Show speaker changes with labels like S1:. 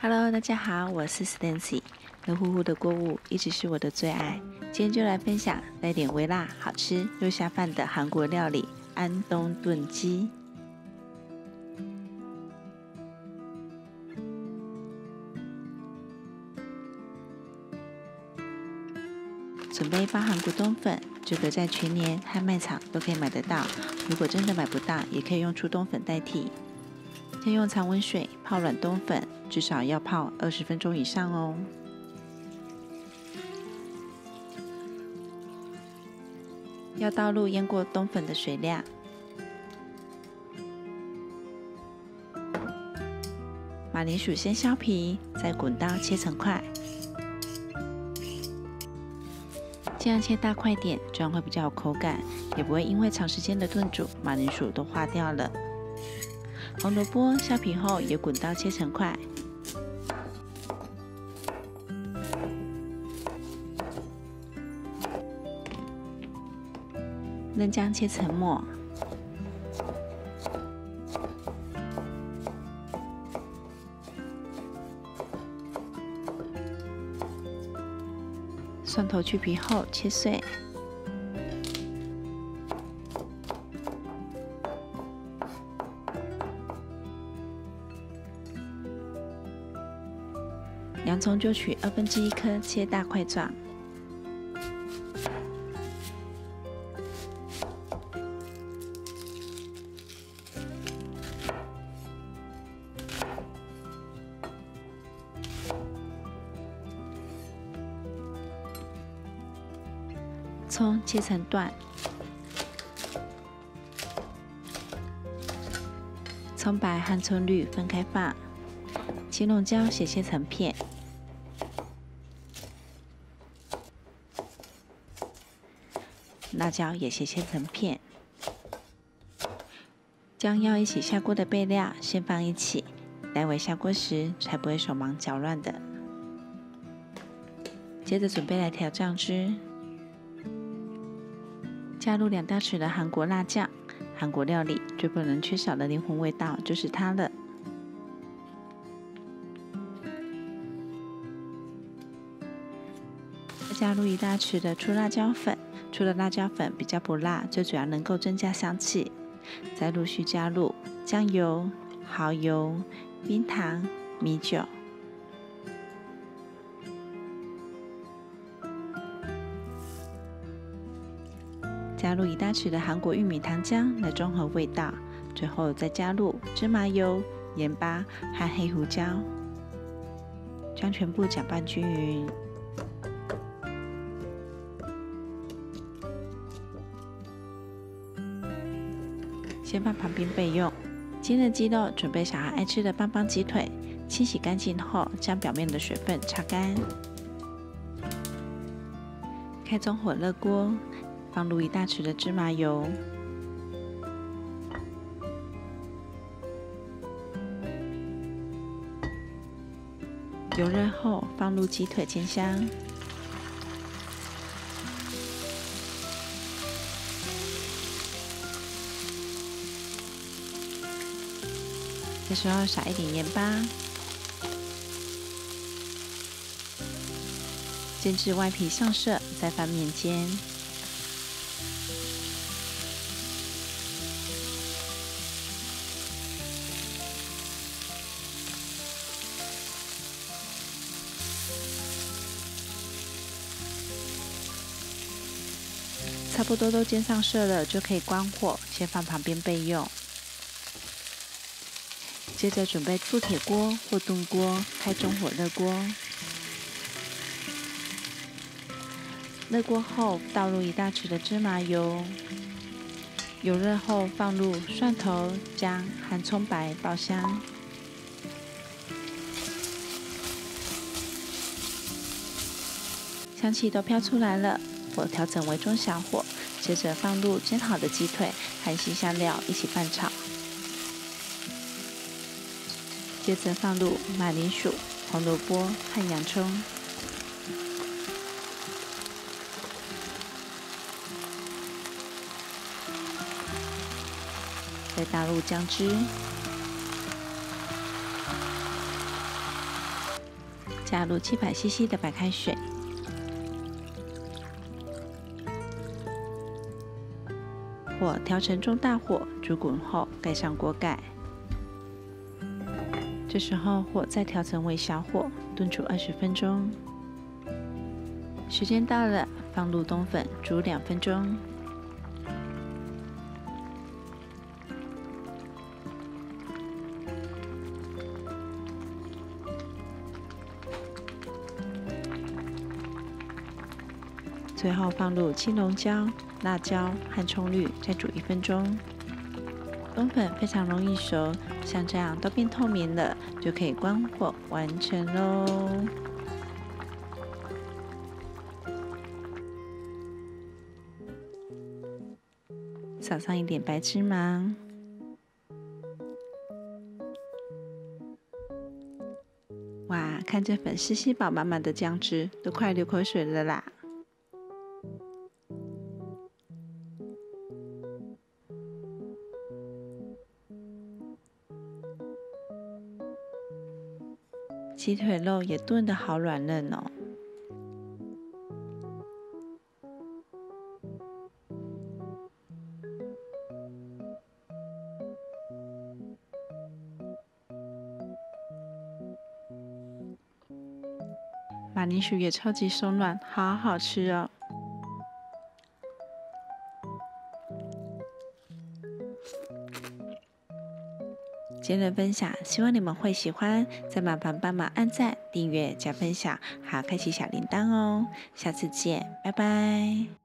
S1: Hello，大家好，我是 Stancy。热乎乎的锅物一直是我的最爱，今天就来分享带点微辣、好吃又下饭的韩国料理——安东炖鸡。准备包含果冻粉，这个在全联和卖场都可以买得到。如果真的买不到，也可以用出冬粉代替。先用常温水泡软冬粉，至少要泡20分钟以上哦。要倒入腌过冬粉的水量，马铃薯先削皮，再滚刀切成块，这样切大块点，这样会比较有口感，也不会因为长时间的炖煮，马铃薯都化掉了。红萝卜削皮后也滚刀切成块，嫩姜切成末，蒜头去皮后切碎，洋葱就取1/2颗切大块状，葱切成段，葱白和葱绿分开放，青龙椒斜切成片，辣椒也斜切成片，将要一起下锅的备料先放一起，待会下锅时才不会手忙脚乱的。接着准备来调酱汁，加入2大匙的韩国辣酱，韩国料理最不能缺少的灵魂味道就是它了。再加入1大匙的粗辣椒粉，除了辣椒粉比较不辣，最主要能够增加香气。再陆续加入酱油、蚝油、冰糖、米酒。加入1大匙的韩国玉米糖浆来中和味道，最后再加入芝麻油、盐巴和黑胡椒，将全部搅拌均匀。先放旁边备用。煎的鸡肉准备小孩爱吃的棒棒鸡腿，清洗干净后，将表面的水分擦干。开中火热锅。放入1大匙的芝麻油，油热后放入鸡腿煎香，这时候撒一点盐巴，煎至外皮上色，再翻面煎。差不多都煎上色了，就可以关火，先放旁边备用。接着准备铸铁锅或炖锅，开中火热锅。热锅后倒入1大匙的芝麻油，油热后放入蒜头、姜和葱白爆香。香气都飘出来了。火调整为中小火，接着放入煎好的鸡腿和新香料一起拌炒，接着放入马铃薯、红萝卜和洋葱，再倒入姜汁，加入700cc 的白开水，火调成中大火，煮滚后盖上锅盖。这时候火再调成为小火，炖煮20分钟。时间到了，放入冬粉，煮2分钟。最后放入青龙椒、辣椒和葱绿，再煮1分钟。冬粉非常容易熟，像这样都变透明了，就可以关火完成喽。撒上一点白芝麻，哇，看这粉丝吸饱满满的酱汁，都快流口水了啦！鸡腿肉也炖得好软嫩哦。马铃薯也超级松软，好好吃哦。今天的分享，希望你们会喜欢，再麻烦帮忙按赞、订阅、加分享，还有开启小铃铛哦。下次见，拜拜。